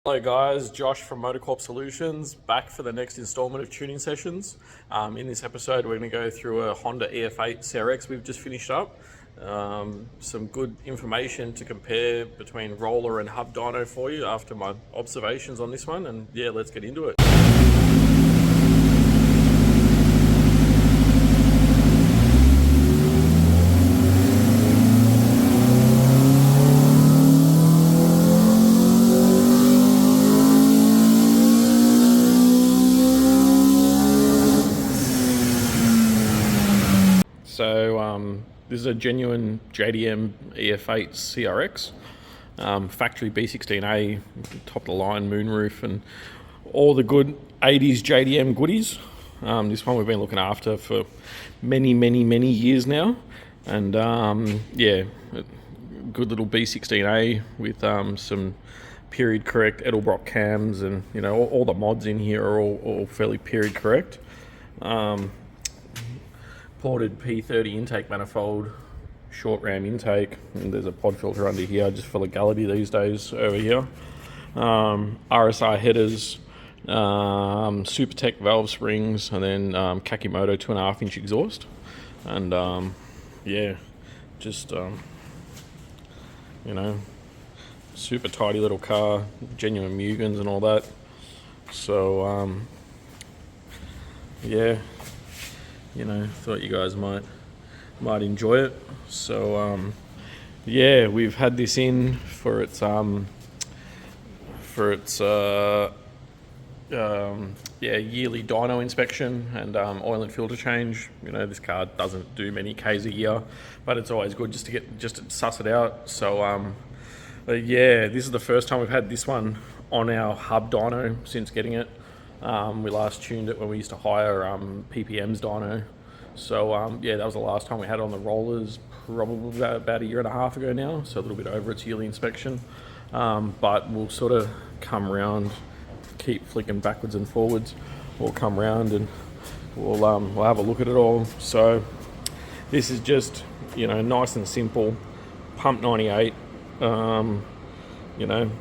Hello guys, Josh from Motorcorp Solutions, back for the next installment of tuning sessions. In this episode we're going to go through a Honda EF8 CRX we've just finished up. Some good information to compare between roller and hub dyno for you after my observations on this one, and yeah, let's get into it. So this is a genuine JDM EF8 CRX, factory B16A, top of the line moonroof, and all the good 80s JDM goodies. This one we've been looking after for many years now, and yeah, good little B16A with some period correct Edlebrock cams, and you know all the mods in here are all fairly period correct. Ported P30 intake manifold, short ram intake, and there's a pod filter under here just for legality these days over here. RSI headers, Supertech valve springs, and then Kakimoto 2.5-inch exhaust, and yeah, just you know, super tidy little car, genuine Mugans and all that. So yeah, you know, thought you guys might enjoy it. So yeah, we've had this in for its yeah, yearly dyno inspection and oil and filter change. You know, this car doesn't do many Ks a year, but it's always good just to suss it out. So but yeah, this is the first time we've had this one on our hub dyno since getting it. We last tuned it when we used to hire PPM's dyno. So yeah, that was the last time we had it on the rollers, probably about a year and a half ago now, so a little bit over its yearly inspection. But we'll sort of come around, keep flicking backwards and forwards. We'll come around and we'll have a look at it all. So this is just, you know, nice and simple, pump 98. You know,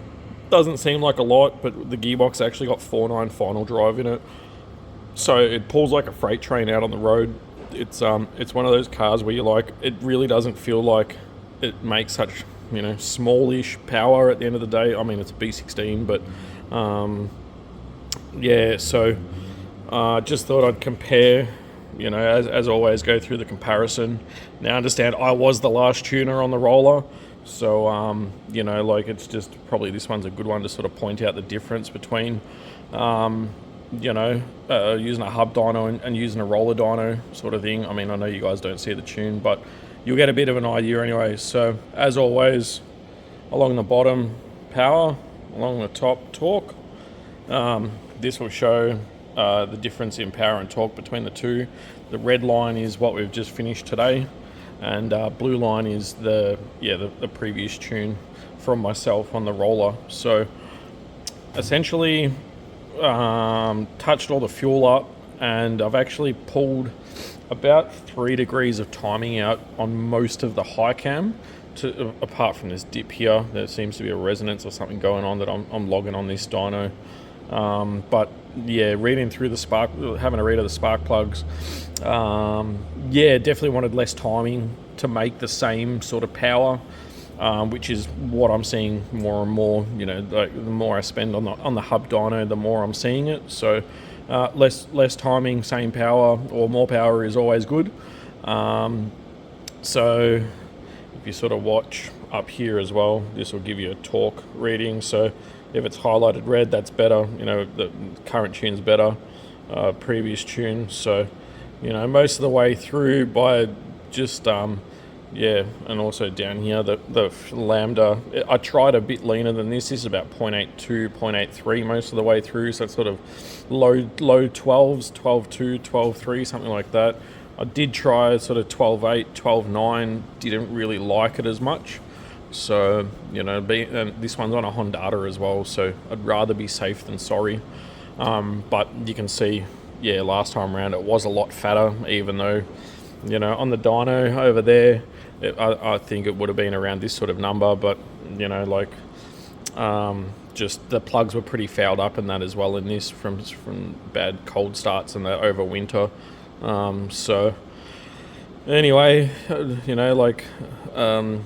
doesn't seem like a lot, but the gearbox actually got 4.9 final drive in it, so it pulls like a freight train out on the road. It's one of those cars where you're like, it really doesn't feel like it makes such, you know, smallish power at the end of the day. I mean, it's a B16, but yeah, so just thought I'd compare, you know, as always, go through the comparison. Now understand, I was the last tuner on the roller, so you know, like, it's just probably this one's a good one to sort of point out the difference between you know, using a hub dyno and using a roller dyno sort of thing. I mean, I know you guys don't see the tune, but you'll get a bit of an idea anyway. So as always, along the bottom, power, along the top, torque. This will show the difference in power and torque between the two. The red line is what we've just finished today, and blue line is the previous tune from myself on the roller. So essentially touched all the fuel up, and I've actually pulled about 3 degrees of timing out on most of the high cam, apart from this dip here. There seems to be a resonance or something going on that I'm logging on this dyno. But yeah, reading through having a read of the spark plugs, yeah, definitely wanted less timing to make the same sort of power, which is what I'm seeing more and more. You know, like, the more I spend on the hub dyno, the more I'm seeing it. So less timing, same power, or more power is always good. So if you sort of watch up here as well, this will give you a torque reading. So if it's highlighted red, that's better. You know, the current tune's better, previous tune. So, you know, most of the way through by just yeah, and also down here, the lambda, I tried a bit leaner than this. This is about 0.82, 0.83 most of the way through, so it's sort of low 12s, 12.2, 12.3, something like that. I did try sort of 12.8, 12.9, didn't really like it as much. So, you know, and this one's on a Honda as well, so I'd rather be safe than sorry. But you can see, yeah, last time around it was a lot fatter, even though, you know, on the dyno over there, I think it would have been around this sort of number, but, you know, like, just the plugs were pretty fouled up and that as well in this from bad cold starts and that over winter. So anyway, you know, like we'll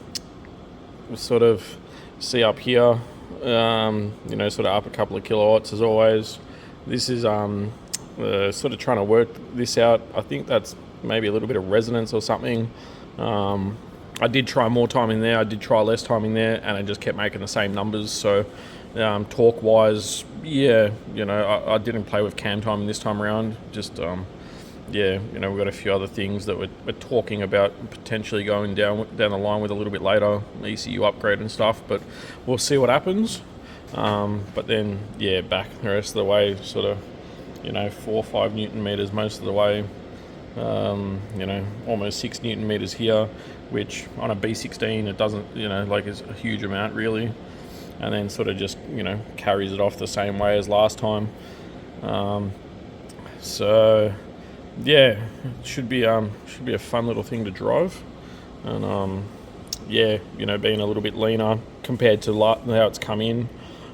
sort of see up here, you know, sort of up a couple of kilowatts as always. This is sort of trying to work this out. I think that's maybe a little bit of resonance or something. I did try more time in there, I did try less time in there, and I just kept making the same numbers. So torque wise, yeah, you know, I didn't play with cam timing this time around. Just yeah, you know, we've got a few other things that we're talking about potentially going down the line with a little bit later, ECU upgrade and stuff, but we'll see what happens. But then, yeah, back the rest of the way, sort of, you know, 4 or 5 Newton meters most of the way. You know, almost 6 Newton meters here, which on a B16 it doesn't, you know, like is a huge amount really. And then sort of just, you know, carries it off the same way as last time. So yeah, it should be a fun little thing to drive, and yeah, you know, being a little bit leaner compared to how it's come in,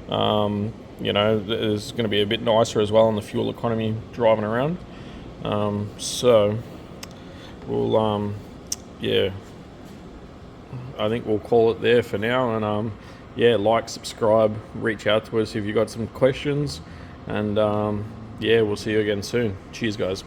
you know, it's going to be a bit nicer as well on the fuel economy driving around. So we'll yeah, I think we'll call it there for now, and yeah, like, subscribe, reach out to us if you've got some questions, and yeah, we'll see you again soon. Cheers, guys.